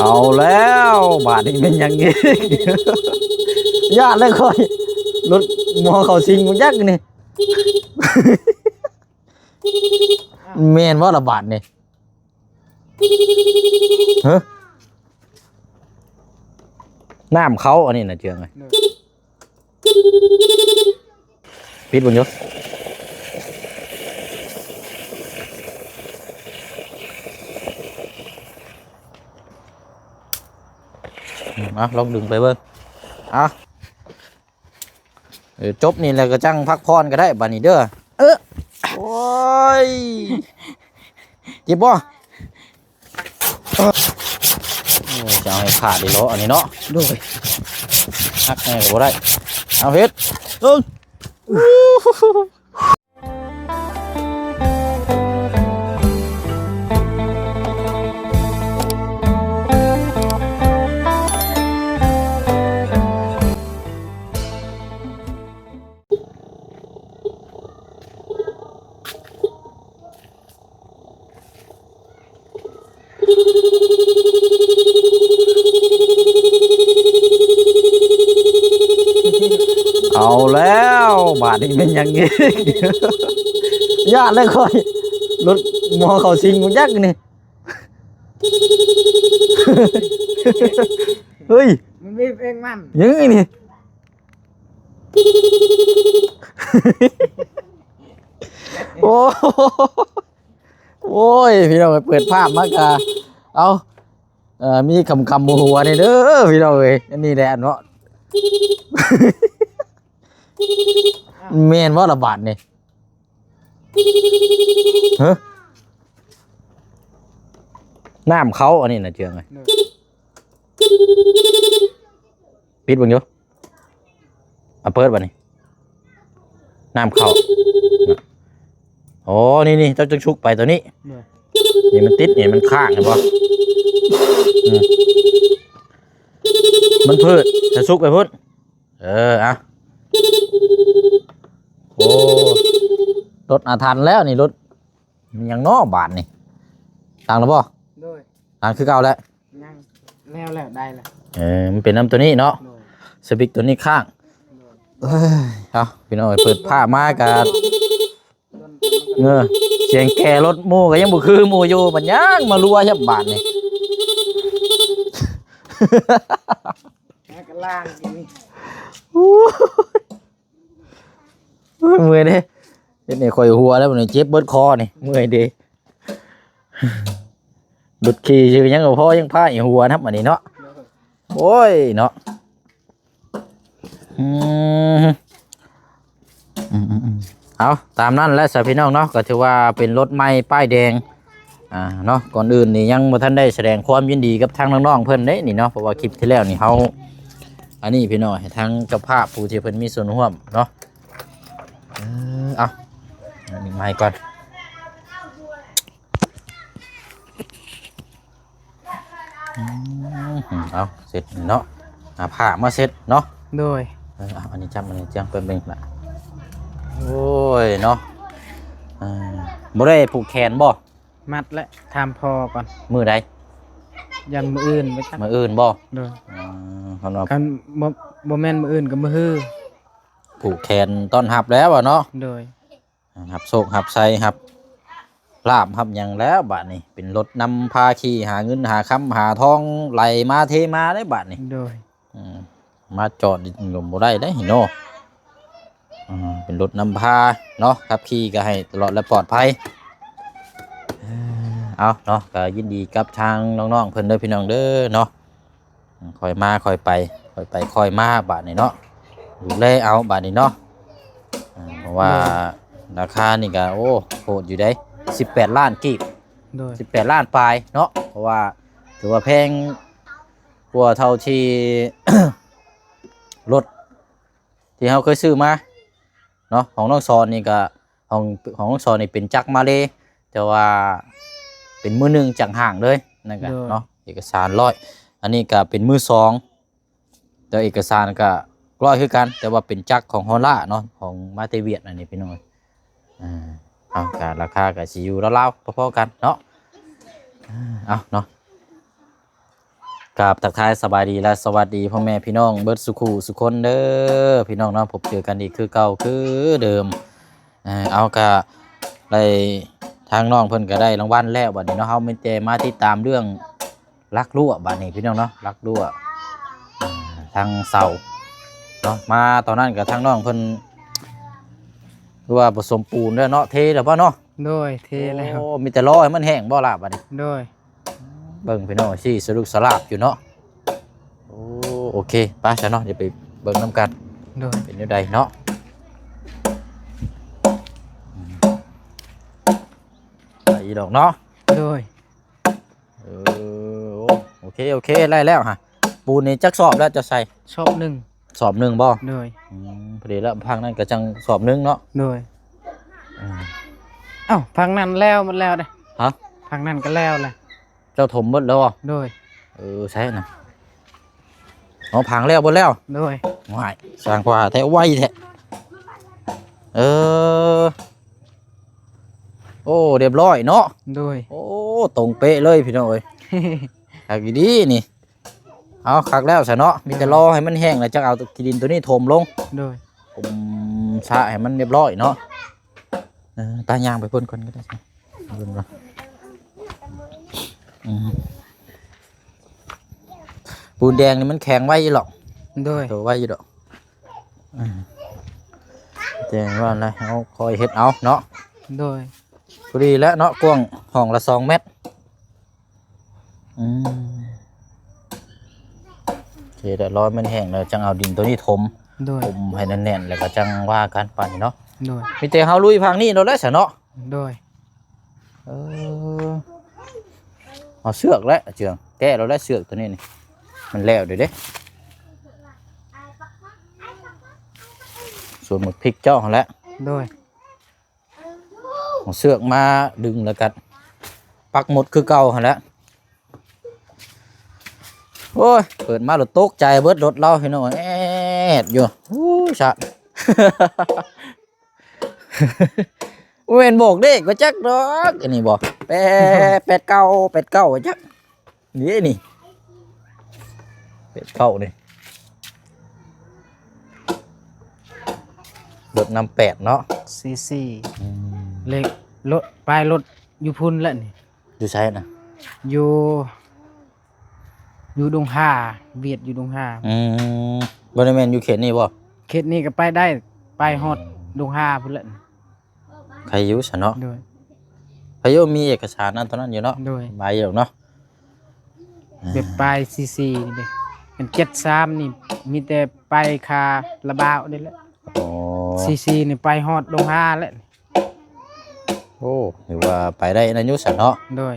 เอาแล้วบาดนี้เป็นอย่างนี้ญาติเลยค่อยรถหมอเขาสิงมันยักนี่แม่นว่าระบาดนี่ฮะน้ำเขาอันนี้นะเจืองไงปิดบนยศลองดึงไปเบิ้งจบนี่แล้วก็จังพักพรก็ได้บัดนี้เด้อโอ้ยเจ็บบ่จะเอาให้ขาดดีล้ออันนี้เนาะด้วยหักแน่ก็บ่ได้เอาเฮ็ดเอาแล้วบาดนี้เป็นอย่างนี้ญาติเลยค่อยรถหมอเขาสิงมันยักนี่เฮ้ยมันมีเพลงมันยังไงนี่โอ้ยพี่น้องเปิดภาพมากะเอามีคำหัวนี่เด้อพี่น้องเอ้ยอันนี้แหละเนาะแม่นว่าระบาดนี่ฮะน้ำเขาอันนี้นะเจืองไงปิดบังอยู่เปิดบ่นี่น้ำเขาโอ้นี่เจ้าจะชุกไปตัวนี้นี่มันติดนี่มันข้างเห็นป่ะมันพืชจะชุกไปพุ่นโอ้รถอาถรรพ์แล้วนี่รถมันยังง้อบาทนี่ต่างหรือเปล่าต่างคือเก่าแล้วยังแล้วได้แล้วมันเป็นน้ำตัวนี้เนาะสปิกตัวนี้ข้างเอาพี่น้องเปิดผ้ามากันเสียงแก่รถมูก็ยังบุคือมูอยู่บัดยังมารัวยับบาทนี่กระล่างกินเมื่อยเด้เนี่ยคอยหัวแล้วมันเจ็บเบิดคอนี่เมื่อยเด้ดุดขี่ชื่อยังกับพ่อยังผ้าอีหัวนะอันนี้เนาะโอ้ยเนาะเอาตามนั้นแล้วสาวพี่น้องเนาะก็ถือว่าเป็นรถใหม่ป้ายแดงเนาะก่อนอื่นนี่ยังบ่ทันได้แสดงความยินดีกับทางน้องๆเพิ่นเด้นี่เนาะเพราะว่าคลิปที่แล้วนี่เฮาอันนี้พี่น้องให้ทางเจ้าภาพผู้ที่เพิ่นมีส่วนร่วมเนาะเอานี่มาให้ก่อนเอาเสร็จเนาะผ้ามาเสร็จเนาะโดยอันนี้จำอันนี้จังเป็นเบ่งละโอ้ยเนาะบ่ได้ผูกแขนบ่มัดและทำพอก่อนมือใดยันมืออื่นไปจับมืออื่นบ่โดยกันบ่แม่นมืออื่นกับมือฮื้อผูกแขนต้อนรับแล้วเนาะโดยหับโศกหับไซหับลาบหับอย่างแล้วบาทนี่เป็นรถนำพาขี่หาเงินหาคำหาทองไหลมาเทมาได้บาทนี่โดยมาจอดลมบ่ได้ได้เห็นเนาะเป็นรถนำพาเนาะขับขี่ก็ให้ตลอดและปลอดภัยเอาเนาะก็ยินดีกับทางน้องๆเพิ่นเด้อพี่น้องเด้อเนาะคอยมาคอยไปคอยมาบาทนี่เนาะดูแลเอาบาทนี่เนาะเพราะว่าราคานี่ก็โอ้โหดอยู่ได้18 ล้านกีบ18 ล้านปลายเนาะเพราะว่าถือว่าแพงกว่าเท่าที่ รถที่เขาเคยซื้อมาเนาะของน้องซอนนี่ก็ของน้องซอนนี่เป็นจักรมาเลยแต่ว่าเป็นมือหนึ่งจากห่างเลยนั่นกันเนาะเอกสาร100อันนี้ก็เป็นมือ2แต่เอกสารก็100คือกันแต่ว่าเป็นจักรของฮอลล่าเนาะของมาเตเวียดอันนี้พี่น้อง เอาการราคากับสิอยู่ราวๆพอๆกันเนาะเอาเนาะกับทักทายสบายดีและสวัสดีพ่อแม่พี่น้องเบิดสุขุสุคนเด้อพี่น้องเนาะพบเจอกันอีกคือเก่าคือเดิมเอากะได้ทางน้องเพิ่นก็ได้รางวัลแล้วบัดนี้เนาะเฮามีแต่มาติดตามเรื่องลักลั่วบัดนี้พี่น้องเนาะลักลั่วทางเสาเนาะมาตอนนั้นกับทางน้องเพิ่นคือว่าผสมปูนด้วยเนาะเทแล้วบ่เนาะ โดยเทแล้ว โอ้มีแต่รอให้มันแห้งบ่ล่ะบัดนี้ โดย เบิ่งพี่น้องสิสรุปสลาบอยู่เนาะโอเคไป้าซะเนาะเดี๋ยวไปเบิ่งน้ำกัน โดย เป็นจังไดเนาะอีดอกเนาะ โดย โอเคไล่แล้วฮะปูนนี่จักสอบแล้วจะใส่ ชอบหนึ่ง สอบหนึ่งบ่ โดย พอดีแล้วพังนั่นก็จังสอบหนึ่งเนาะ โดยเอ้าพังนั้นแล้วมันแล้วเด้ ฮะ พังนั้นก็แล้วแหละ เจ้าถมหมดแล้วอ่ะ โดย ใช่นะเอาพังแล้วหมดแล้ว โดย ว้ายสร้างกว่าแท้ไวแท้โอ้เรียบร้อยเนาะ โดย โอ้ตรงเป๊ะเลยพี่น้องเอ้ย คักดีนี่เอาคักแล้วซะเนาะมีแต่รอให้มันแห้งแล้วจังเอาขี้ดินตัวนี้ถมลง โดย ผมชะให้มันเรียบร้อยเนาะตายางไปพ่นคนก็ได้ใช่เบิ่งก่อนปูนแดงนี่มันแข็งไว้อยู่หรอก โดย ตัวไว้อยู่ดอกแจ้งว่าอะไรเอาคอยเฮ็ดเอาเนาะ โดย พอดีแล้วเนาะกว้างห้องละ2 เมตรโอเคเดี๋ยวรอมันแห้งแล้วจังเอาดินตัวนี้ถม โดย ให้แน่นๆแล้วก็จังว่ากันไปเนาะ โดย มีแต่เฮาลุยพังนี่เราแล้วซะเนาะ โดย เอาเสือกแล้วเจืองแก้เราแล้วเสือกตัวนี้นี่มันแล้วเด้ส่วนหมดพริกเจ้าหั่นแหละ โดย เอาเสือกมาดึงแล้วกันปักหมดคือเก่าหั่นแหละโอ้ยเปิดมารถตกใจเบิดรถเราพี่น้องแอดอยู่ชัด เว้นโบกเด็กก็จักดอกอันนี้บ่8 9 จักนี่8 9นี่รถนำ8เนาะ ซีเลขรถปลายรถอยู่พุ่นแล้วนี่ อยู่ใช้นะ อยู่ดงห้าเวียดอยู่ดงห้า บริเวณอยู่เขตนี่บ่ เขตนี้ก็ไปได้ไปฮอดดงห้าพุ่นแล้วนี่ ใครอยู่ซะเนาะ โดย พายุมีเอกสารนั้นตอนนั้นอยู่เนาะ โดย ใบอยู่เนาะ แบบปลายซีนี่เด้เป็น73นี่มีแต่ไปคาระบาวนี่แหละ อ๋อ ซีนี่ไปฮอดดงห้าแล้วนี่ โอ้ถือว่าไปได้นะยุซะเนาะ โดย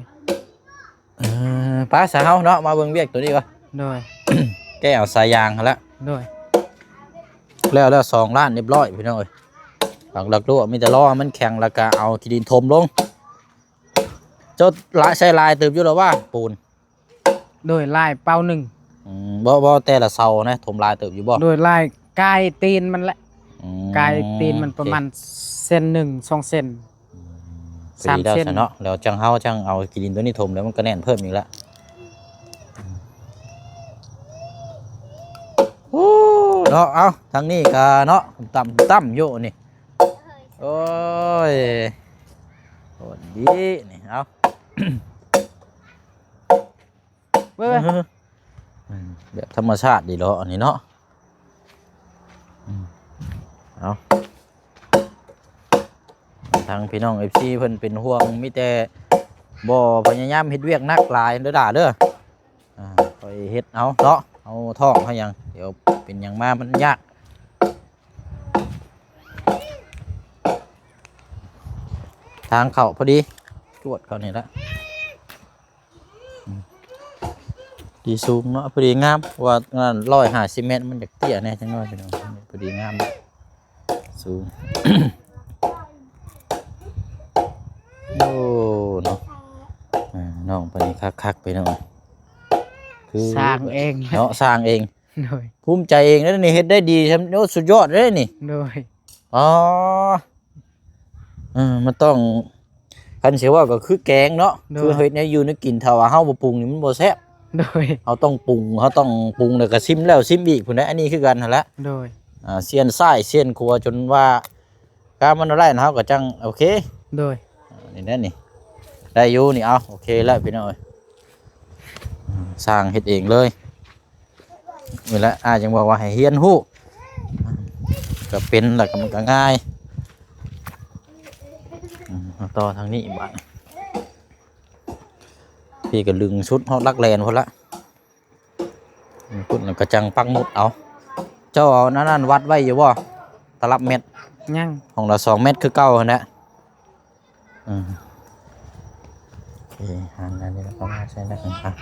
ป้าสาวเนาะมาเบิ่งเวียกตัวนี้ก่อน โดย แก้เอาสายยางหั่นละ โดย แล้ว2 ล้านเรียบร้อยพี่น้องเอ้ยหลักๆรู้ว่ามีแต่รอให้มันแข็งแล้วก็เอาขี้ดินถมลงเจ้าใช้ลายเติบอยู่แล้วว่าปูน โดยลายเป้าหนึ่ง บ่แต่ละเสานะถมลายเติบอยู่บ่ โดยลายกายตีนมันแหละ อืม กายตีนมันประมาณเซนหนึ่ง2 เซน พอดีแล้ว 3 เซน ซะเนาะแล้วจังเอาขี้ดินตัวนี้ถมแล้วมันก็แน่นเพิ่มอีกแล้วโอ้เนาะเอาทางนี้ก็เนาะต่ำอยู่นี่โอ้ยโหดดีนี่เอา เว้ย แบบธรรมชาติดีเนาะอันนี้เนาะเอาทางพี่น้อง FC เพิ่นเป็นห่วงมีแต่บ่พยายามเฮ็ดเวียกหนักหลายเด้อด่าเด้อคอยเฮ็ดเอาเนาะเอาท้องเขายังเดี๋ยวเป็นหยังมามันยากทางเข้าพอดีจวดเขานี่ละดีสูงเนาะพอดีงามว่างาน150 เมตรมันจะเตี้ยแน่จังน้อยพี่น้องพอดีงามสูง โอ้เนาะน้องไปคักไปหน่อยคือ สร้างเอง เนาะสร้างเอง โดย ภูมิใจเองแล้วนี่เฮ็ดได้ดีทำโอ้สุดยอดเลยนี่ โดย อ๋อ มันต้องคันเสียว่าก็คือแกงเนาะคือเฮ็ดเนี่ยอยู่ในกินถ้าว่าเฮาบ่ปรุงนี่มันบ่แซ่บโดยเฮาต้องปรุงเฮาต้องปรุงแล้วก็ซิมแล้วซิมอีกพุ่นน่ะอันนี้คือกันหั่นแหละโดยเซียนซ้ายเซียนขวาจนว่าการมันได้นะเฮาก็จังโอเคโดยนี่แน่นี่ได้อยู่นี่เอาโอเคแล้วพี่น้องเอ้ยสร้างเฮ็ดเองเลยนี่แหละจังบอกว่าให้เฮียนฮู้ก็เป็นแล้วก็มันก็ง่ายต่อทางนี้บ้านพี่ก็ลึงชุดฮอดลักแลนพุ่นละพุ่นก็จังปักหมุดเอาเจ้าเอานั่นวัดไว้อยู่บ่ตลับเม็ดยังของเรา2 เม็ดคือเก่าหั่นแหละโอเคหันอันนี้แล้วก็มาใช้ได้กันครับ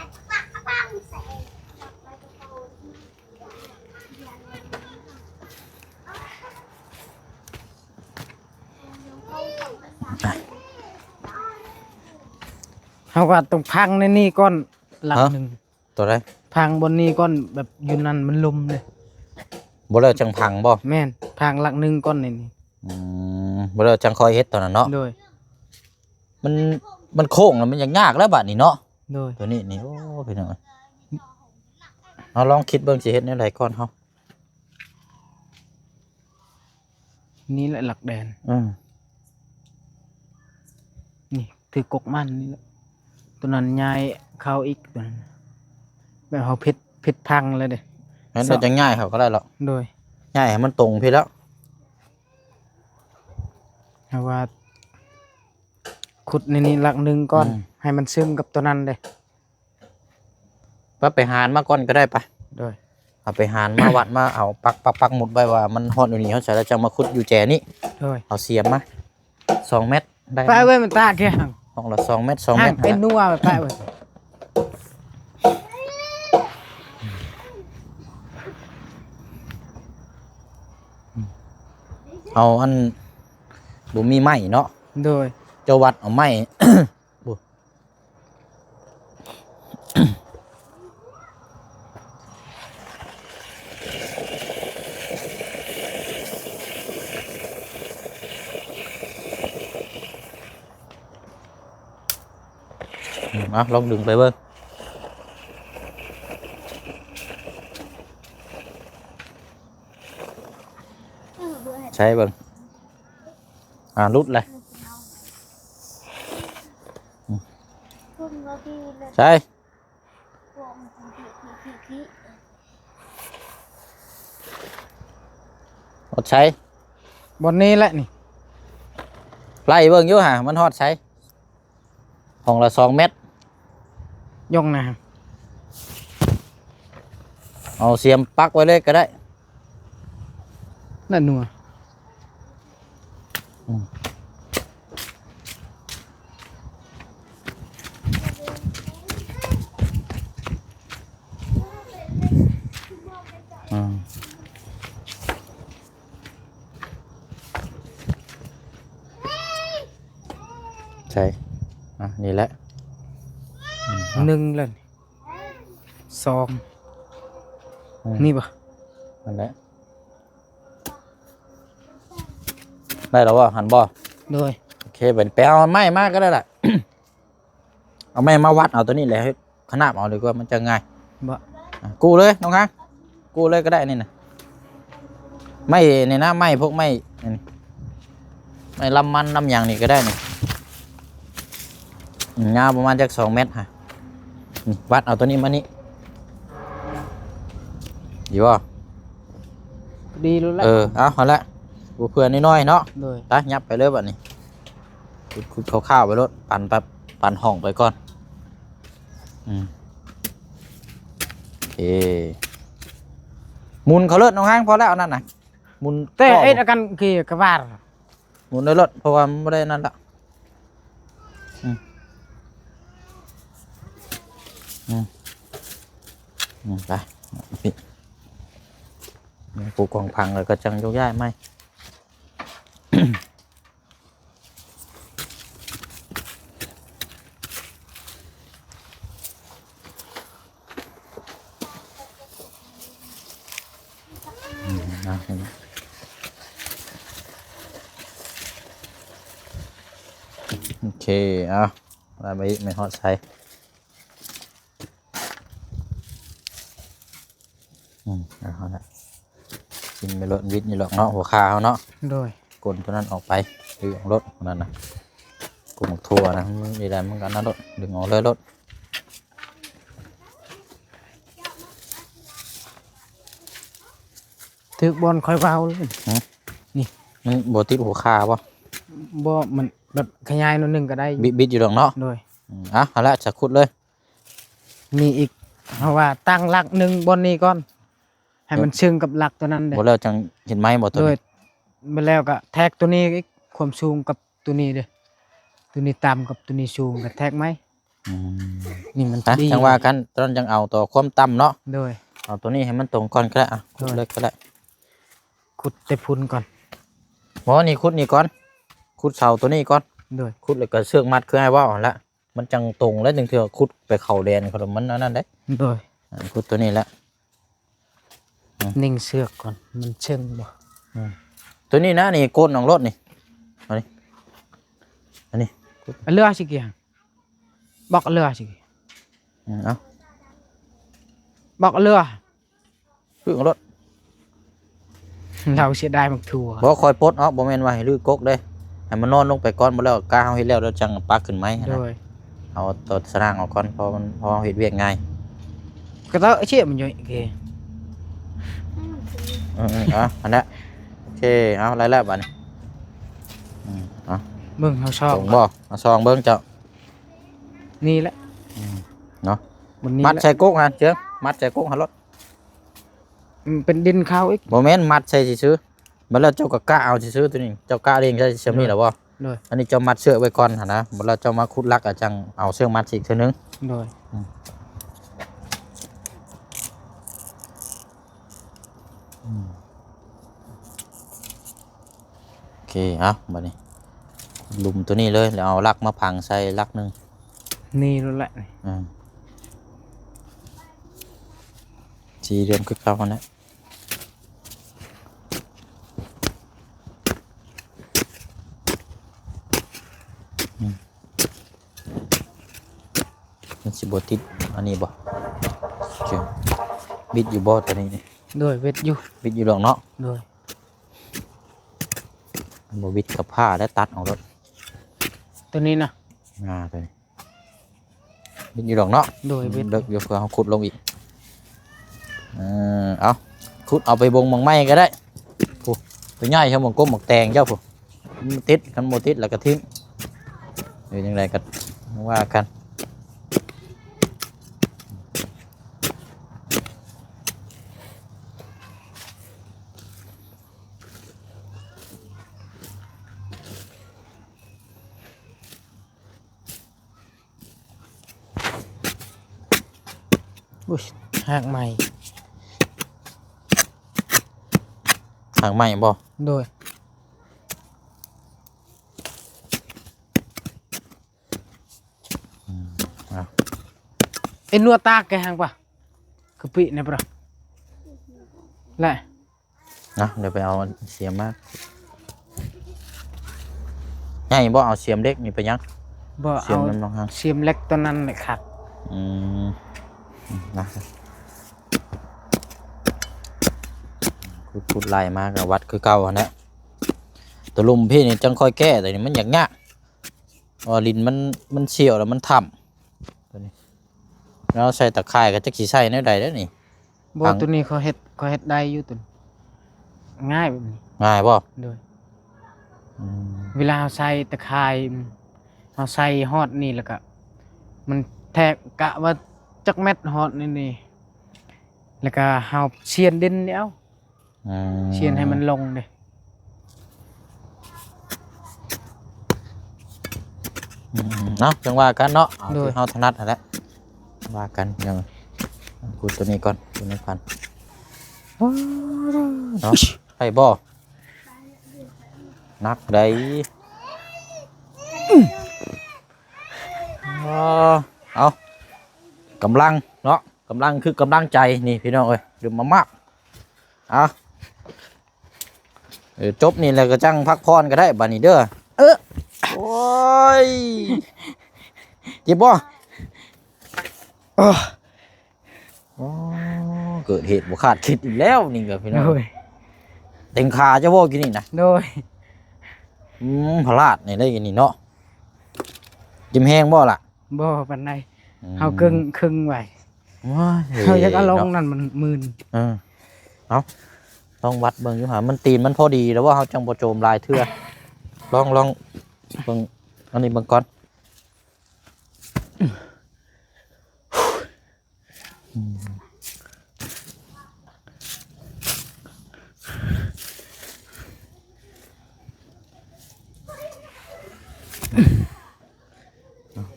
เฮาก็ต้องพังในนี่ก่อนหลักหนึ่งตัวใดพังบนนี้ก่อนแบบอยู่นั่นมันลุมเลยบ่แล้วจังพังบ่แม่นพังหลักหนึ่งก่อนนี่บ่แล้วจังคอยเฮ็ดตอนนั้นเนาะโดยมันโค้งแล้วมันยังยากแล้วบัดนี้เนาะโดยตัวนี้นี่โอ้พี่น้องเอาลองคิดเบิ่งสิเฮ็ดแนวใดก่อนเฮานี่แหละหลักแดนนี่ถือกกมันนี่แหละตัวนั้นย้ายเข้าอีกตัวนั้นแบบเฮาเพชรพังเลยเด้งั้นเราจะง่ายเขาก็ได้หรอกโดยง่ายให้มันตรงพี่แล้วแต่ว่าขุดในนี้หลักหนึ่งก่อนให้มันซึมกับตัวนั้นเลยว่าไปหานมาก่อนก็ได้ไปโดยเอาไปหานมาวัดมาเอาปักหมุดไว้ว่ามันฮอดอยู่นี่เขาใส่แล้วจะมาขุดอยู่แจนี่โดยเอาเสียมมา2 เม็ดได้ไปไว้มันตาแค่ของละ2 เม็ด2 เม็ดเป็นนัวไปไว้เอาอันบ่มีไม้เนาะโดยเจ้าวัดเอาไม้ลองดึงไปเบิ่งใช้เบิ่งรุดเลยใช่ฮอดใช้บนนี้แหละนี่ไล่เบิ่งอยู่ห่ามันฮอดใช้ของละ2 เม็ดยงนะเอาเสียมปักไว้เลยก็ได้นั่นนัวใช่นี่แหละ1เลย2นี่ป่ะนั่นแหละได้แล้วว่าหันบ่โดยโอเคเป็นไปเอาไม้มากก็ได้แหละ เอาไม้มาวัดเอาตัวนี้แหละให้ขนาบเอาดีกว่ามันจะง่ายบ่กูเลยน้องค้างกูเลยก็ได้นี่นะไม่เนี่ยนะไม่พวกไม่ลำมันลำอย่างนี่ก็ได้นี่ยาวประมาณจาก2 เมตรฮะวัดเอาตัวนี้มานี่ดีป่ะดีรู้แล้วเอาละกูเพื่อนน้อยๆเนาะไปยับไปเลยแบบนี้ขุดข้าวไปรถปั่นห้องไปก่อนโอเคมุนเขาเลิศน้องห้างพอแล้วนั่นน่ะมุนแต่ไอ้อาการคือกระบาดมุนได้รถเพราะว่าไม่ได้นั่นละไปพี่ปูกองพังเลยก็จังยกย้ายไหม โอเคเอาได้ไม่ฮอดใช้เอาละกินไปรถวิทย์นี่หรอกเนาะหัวขาเขาเนาะ โดย กลตัวนั้นออกไปดึงออกรถนั่นนะกลมทั่วนะมันดีได้เหมือนกันนะรถดึงออกเลยรถ ถึกบอลคอยเว้าเลย มันโบติดหัวขาป่ะ บ่มันแบบขยายหนิดนึงก็ได้อยู่ บิดอยู่หรอกเนาะ โดย เอาละจะขุดเลย มีอีกเพราะว่าตั้งหลักหนึ่งบนนี้ก่อน ให้มันเชื่องกับหลักตัวนั้นเด้ หมดแล้วจังเห็นไหมหมดตัว โดย นี้ มาแล้วก็แท็กตัวนี้อีกความสูงกับตัวนี้เด้ตัวนี้ต่ำกับตัวนี้สูงกับแท็กไหม อืม นี่มัน นะ ดี จังว่ากันตอนจังเอาตัวความต่ำเนาะ โดย เอาตัวนี้ให้มันตรงก่อนก็ได้อ่ะขุดเลยก็ได้ ขุดแต่พุนก่อน หมอนี่ขุดนี่ก่อนขุดเสาตัวนี้ก่อน โดย ขุดแล้วก็เชือกมัดคือให้ว่าอ่อนละมันจังตรงแล้วจึงเถื่อขุดไปเข่าแดนเขามันอันนั้นได้ โดย ขุดตัวนี้แหละ นิ่งเสือกก่อนมันเชื่องบ่ ตัวนี้นะนี่โกนของรถนี่อันนี้ เอาเรือสิเกี่ยงบอกเอาเรือสิ เอา บอกเอาเรือ คือของรถ เราเสียดายมักถั่ว บ่คอยปลดออกบ่แม่นว่าให้ลื้อกกเด้ให้มันนอนลงไปก่อนบ่แล้วกาเฮาเฮ็ดแล้วจังปักขึ้นไหม โด นะ ย เอาตัวสร้างออกก่อนเพอเฮ็ดเวียกง่าย ก็ต้องเชี่ยมันอยู่โอเค อันนั้นโอเคเอาอะไรแล้วบัดนี้เอา เบิ่งเขาชอบ ส่งบ่เอาซองเบิ่งเจ้า นี่แหละ เนาะ บนนี้ มัด แหละ ใส่กุ๊กฮะเจ้ามัดใส่กุ๊กหารถ มันเป็นดินเขาอีก บ่แม่นมัดใส่ซื่อๆบัดแล้วเจ้าก็กะเอาซื่อๆตัวนี้เจ้ากะเองใช่ซำนี้ล่ะบ่ โดย อันนี้เจ้ามัดเชือกไว้ก่อนหั่นนะบัดแล้วเจ้ามาขุดลักอะจังเอาเชือกมัดอีกเทื่อนึง โดย โอเคเอาบัดนี้ลุมตัวนี้เลยแล้วเอาลักมาพังใส่ลักนึง นี่รู้แหละ สีเดือนคือเก่าหั่นแหละมันสิบ่ติดอันนี้บ่เจ้าบิดอยู่บ่ตัวนี้นี่ โดยเวทอยู่ บิดอยู่ดอกเนาะ โดย บ่บิดกับผ้าและตัดออกรถ ตัวนี้นะ ตัวนี้บิดอยู่ดอกเนาะ โดยเวท เลิกเดี๋ยวเพื่อเขาขุดลงอีกเอาขุดเอาไปบงมังไม้ก็ได้ผู้ตัวใหญ่เขาหมกก้มหมกแตงเจ้าผู้มันติดกันโมติดแล้วก็ทิ้งหรือยังไงกันว่ากันอุ้ยหากใหม่ ทางใหม่บ่ โดย ไอ้นัวตากแกหางปะคือปีเนี่ยปะแหละ นะเดี๋ยวไปเอาเสียมมาใหญ่บ่เอาเสียมเล็กนี่ไปยัง บ่ เสีย เอา มมันลงหาง เสียมเล็กตัวนั้นเลยขาด นะขุดไล่มากวัดคือเก่าหั่นแหละตัวลุมพี่นี่จังค่อยแก้แต่นี่มันอย่างเงี้ยลิ้นมันเฉียวแล้วมันถ่ำตัวนี้แล้วใส่ตะไคร้ก็จะขี่ใส่ในใดได้นี่ บ่ พัง ตัวนี้เขาเฮ็ดได้อยู่ตัวนี้ง่ายแบบนี้ ง่ายบ่ โดยเวลาเราใส่ตะไคร้เราใส่ฮอดนี่แล้วก็มันแทกกะว่าจักเม็ดฮอดนี่แล้วก็เฮาเชียนดินเนี่ยเอาเชียนให้มันลงเด้ เนาะจังว่ากันเนาะเอาที่เฮาถนัดนั่นแหละว่ากันยังกูตัวนี้ก่อนตัวนี้พันเนาะให้บ่นักได้เอากำลังเนาะกำลังคือกำลังใจนี่พี่น้องเอ้ยดื่มมามากเอาจบนี่แล้วก็จังพักพรก็ได้บัดนี้เด้อโอ้ ยเจ็บบ่โอ้เกิดเหตุบ่คาดคิดอีกแล้วนี่ก็พี่น้อง โดย เต็งขาจะบ่กินนี่นะ โดย พลาดนี่ได้กินนี่เนาะจิ้มแห้งบ่ล่ะ บ่ปานใดเฮาครึ่งไว้ ว้าย เฮาอยากเอาลงนั่นมันมื่น เอาต้องวัดเบิ่งอยู่หามันตีนมันพอดีแล้วว่าเฮาจังบ่โจมลายเทื่อลองเบิ่งอันนี้เบิ่งก่อน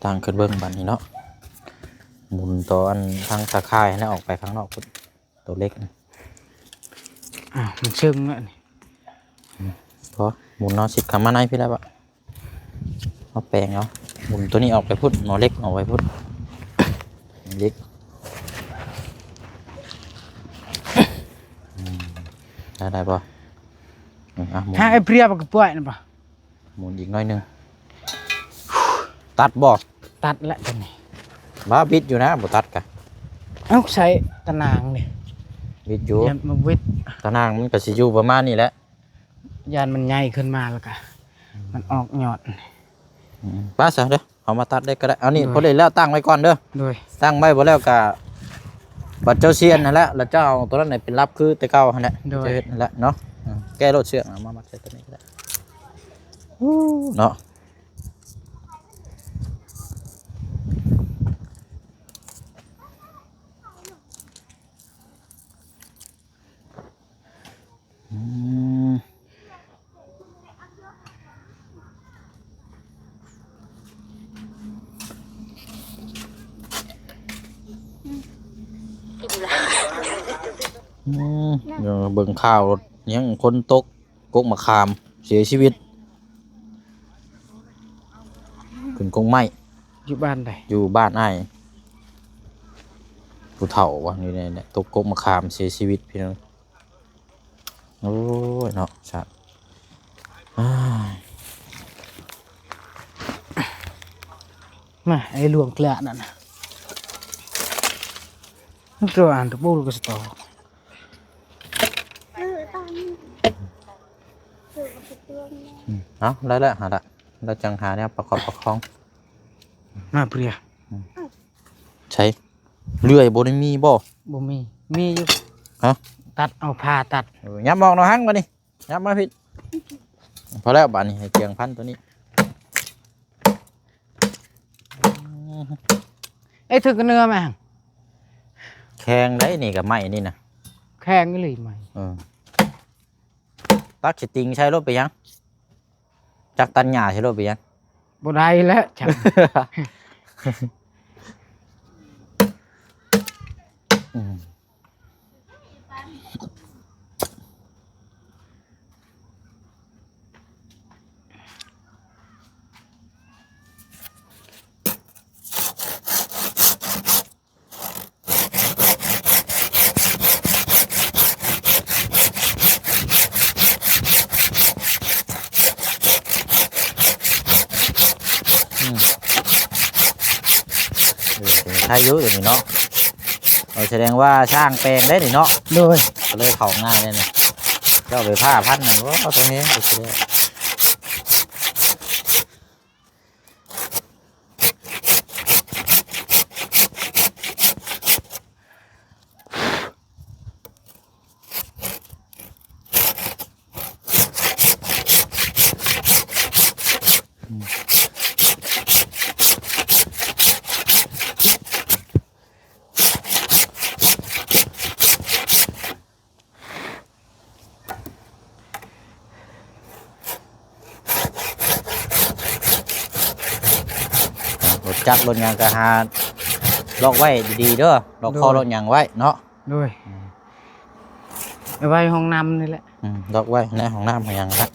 ต่างขึ้นเบิ่งบัดนี้เนาะหมุนตัวอันทางตะข่ายให้ออกไปข้างนอกพุ่นตัวเล็กนะ มันซึ้งอ่ะนี่ พอหมุนเนาะสิบคำมาในพี่ได้ปะเอาแปลงเอาหมุนตัวนี้ออกไปพุ่นหนอเล็กออกไปพุ่นเล็กได้ปะหมุน ถ้าไอ้เพรียบก็ป่วยน่ะบ่ หมุนอีกหน่อยหนึงตัดบ่ ตัดละตัวนี้ บ้าบิดอยู่นะบ่ตัดกะ เอ้าใส่ตะนางนี่ บิดอยู่ ยันมาวิด ตานางมันก็สิอยู่ประมาณนี้แหละ ยานมันใหญ่ขึ้นมาแล้วก็มันออกยอด ป้าซะเด้อเอามาตัดได้ก็ได้เอานี่พอได้แล้วตั้งไว้ก่อนเด้อ โดย ตั้งไว้บ่แล้วก็บัดเจ้าเซียนนั่นแหละแล้วเจ้าเอาตัวนั้นไหนเป็นรับคือแต่เก่าหั่นแหละเจ้าเฮ็ดนั่นแหละเนาะแก้รถเชือกเอามามัดใส่ตัวนี้ก็ได้เนาะเดี๋ยวเบิ่งข่าวรถยังคนตกกกมะขามเสียชีวิตขึ้นกงไม้ อยู่บ้านใด อยู่บ้านอ้ายผู้เฒ่าว่านี่เนี่ยตกกกมะขามเสียชีวิตพี่น้องโอ้ยเนาะชัดมาไอ้หลวงเกลือนั่นน่ะมันตัวอ่านตะปูก็สตอ เอาได้แล้วหาละเราจังหาเนี่ยประกอบประคอง มาเพรีย ใช้เลื่อยบนมีบ่ บ่มีอยู่ ฮะ ตัดเอาผ้าตัด ยับมองเราหั่งมานี่ยับมาพี่พอแล้วบ้านนี้ให้เจียงพันตัวนี้ ไอ้ถึกเนื้อมาหั่ง แข็งได้นี่กับไม้นี่นะ แข็งอีหลีไหม ตักสิติงใช้รถไปยังจักตันหญ้าใช้รถไปยัง บ่ได้แล้วจัง ใช้เยอะอยู่นี่เนาะแสดงว่าช่างแปลงได้นี่เนาะ โดย ก็เลยเข้าง่ายเลยนี่เจ้าไปผ้าพันหนึ่งว่าเอาตรงนี้จักรถยางกระหาล็อกไว้ดีๆเด้อล็อกคอรถยางไว้เนาะ โดยเอาไว้ห้องน้ำนี่แหละ ล็อกไว้ในห้องน้ำของยางละ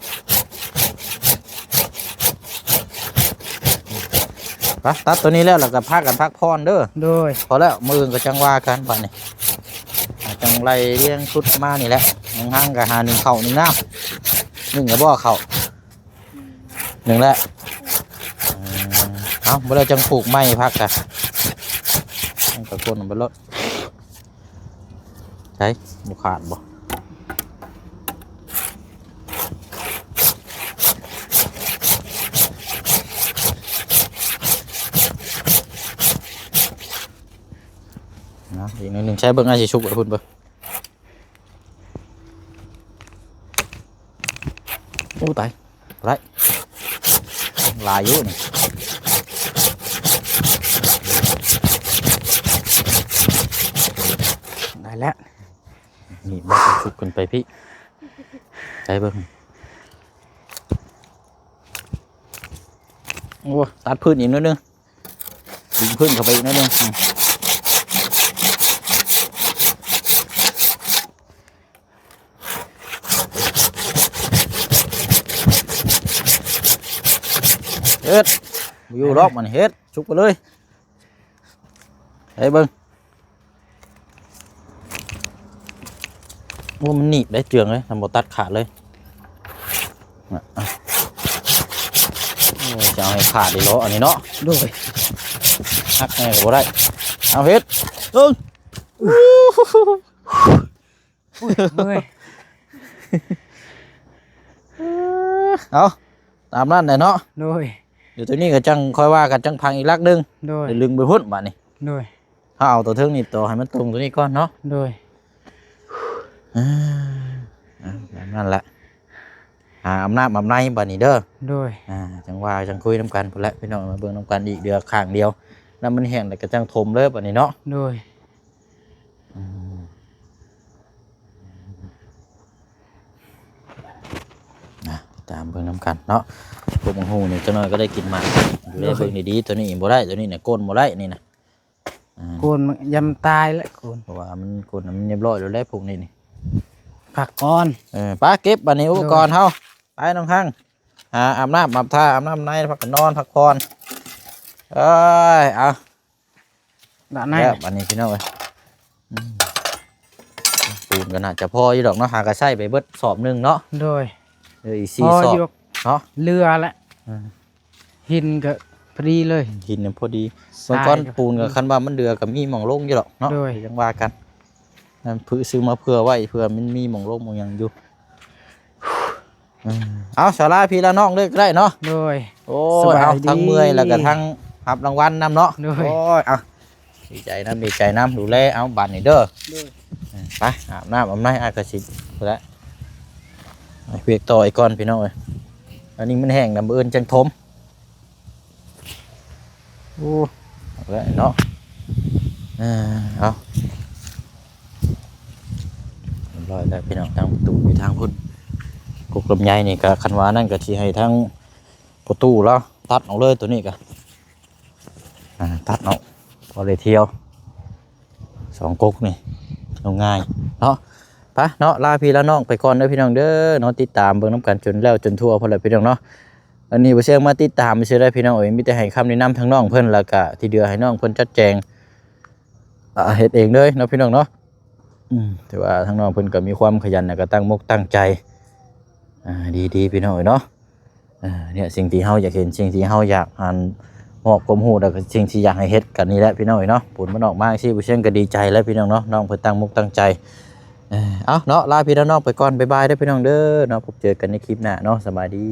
ไปตัดตัวนี้แล้วเราก็พักกันพักพรเด้อ โดย พอแล้วมือก็จังว่ากันป่ะนี่จังไรเลี้ยงชุดมานี่แหละยังห้างกระหาหนึ่งเข่าหนึ่งน้ำหนึ่งกระบอกเข่าหนึ่งแหละ เอาบ่ได้จังปลูกไม้พักกะมันตะโกนไปรถใช่บ่ขาดบ่นะอีกนิดนึงใช้เบิ่งอาสิชุบไว้พุ่นเบิ่งโอ้ตายไรลายอยู่นี่ได้แล้ว นี่มาชุบกันไปพี่ใช้เบิ่งโอ้ตัดพื้นอีกนิดนึงดึงพื้นเข้าไปอีกนิดนึงเฮ็ดอยู่รอบมันเฮ็ดชุบไปเลยใช้เบิ่งว่ามันหนีบได้เจืองเลยทำบตัดขาดเลยจะเอาให้ขาดดีล้ออันนี้เนาะด้วยหักแน่ก็บ่ได้เอาเฮ็ดตึ้ง เมื่อย เอาตามนั้นเลยเนาะ ด้วย เดี๋ยวตัวนี้ก็จังค่อยว่ากันจังพังอีกลักนึง ด้วย เดี๋ยวลึงไปพุ่นบัดนี้ ด้วย ถ้าเอาตัวเทิงนี่ต่อให้มันตรงตัวนี้ก่อนเนาะ ด้วย แบบนั้นแหละหาอำนาจอำไนบัดนี้เด้อ ด้วย จังว่าจังคุยน้ำกันพุ่นแหละพี่น้องมาเบิ่งน้ำกันอีกเดือข้างเดียวแล้วมันแห้งแล้วก็จังทมเลยบัดนี้เนาะ ด้วย ตามเบิ่งน้ำกันเนาะพวกมังหูนี่จังน้อยก็ได้กินมาดูแลเบิ่งดีๆตัวนี้บ่ได้ตัวนี้เนี่ยก้นบ่ได้นี่นะ โกนมันยำตายแล้วโกน เพราะว่ามันก้นมันเรียบร้อยแล้วพวกนี้นี่ ผักก้อน ป้าเก็บบัดนี้อุปกรณ์เฮาไปน้องข้างอาบน้ำอาบท่าอาบน้ำในพักกันนอนพักผ่อนเอ้ยเอา ด่านใน แล้วบัดนี้พี่น้องเอ้ยปูนก็น่าจะพออยู่ดอกเนาะหากระใช้ไปเบิดสอบหนึงเนาะ ด้วย อีก พอ 4สอบ อยู่ เนาะ เรือแล้วหินก็พอดีเลย หินเนี่ยพอดี ทราย เมื่อก่อนปูนกับคันว่ามันเดือกับมีหม่องลงอยู่ดอกเนาะ ด้วย ยังว่ากันนั่นพื้ซื้อมาเพื่อไว้เพื่อมันมีหม่องลงหม่องหยังอยู่เอาสาราพี่ละน้องเลยก็ได้เนาะ ด้วย โอ้ ส ย บาย เอา ดี ทั้งเมื่อยแล้วก็ทั้งรับรางวัลนำเนาะ ด้วย โอ้ยเอาดีใจน้ำดีใจน้ำดูแลเอาบัตรนี่เด้อไปอาบน้ำอาบน้ำอากาศิแล้วเพียกต่ออีกก่อนพี่น้องเอ้ยอันนี้มันแห้งน้ำเอื่นจังทมโอ้เอาแล้วเนาะเอาเรียบร้อยแล้วพี่น้องทางประตูอยู่ทางพุ่นกุกลำไยนี่ก็คันวานั่นก็ที่ให้ทั้งประตูแล้วตัดออกเลยตัวนี้ก็ตัดออกพอเลยเที่ยว2กุกนี่เอาง่ายเนาะไปเนาะลาพี่ละน้องไปก่อนเด้อพี่น้องเด้อเนาะติดตามเบิ่งน้ำกันจนแล้วจนทั่วพอแล้วพี่น้องเนาะอันนี้บ่เชื่อมาติดตามบ่เชื่อได้พี่น้องเอ้ยมีแต่ให้คำแนะนำทางน้องเพิ่นแล้วก็ที่เดือให้น้องเพิ่นจัดแจงเฮ็ดเองเลยเนาะพี่น้องเนาะแต่ว่าทางน้องเพิ่นก็มีความขยันแล้วก็ตั้งมกตั้งใจดีๆพี่น้องเอ้ยเนาะเนี่ยสิ่งที่เฮาอยากเห็นสิ่งที่เฮาอยากอ่านมอบความรู้แล้วก็สิ่งที่อยากให้เฮ็ดกันนี่แหละพี่น้องเอ้ยเนาะผลมันออกมาสิบ่เชื่อก็ดีใจแล้วพี่น้องเนาะน้องเพิ่นตั้งมกตั้งใจเอาเนาะลาพี่น้องไปก่อนบ๊ายบายเด้อพี่น้องเด้อเนาะพบเจอกันในคลิปหน้าเนาะสบายดี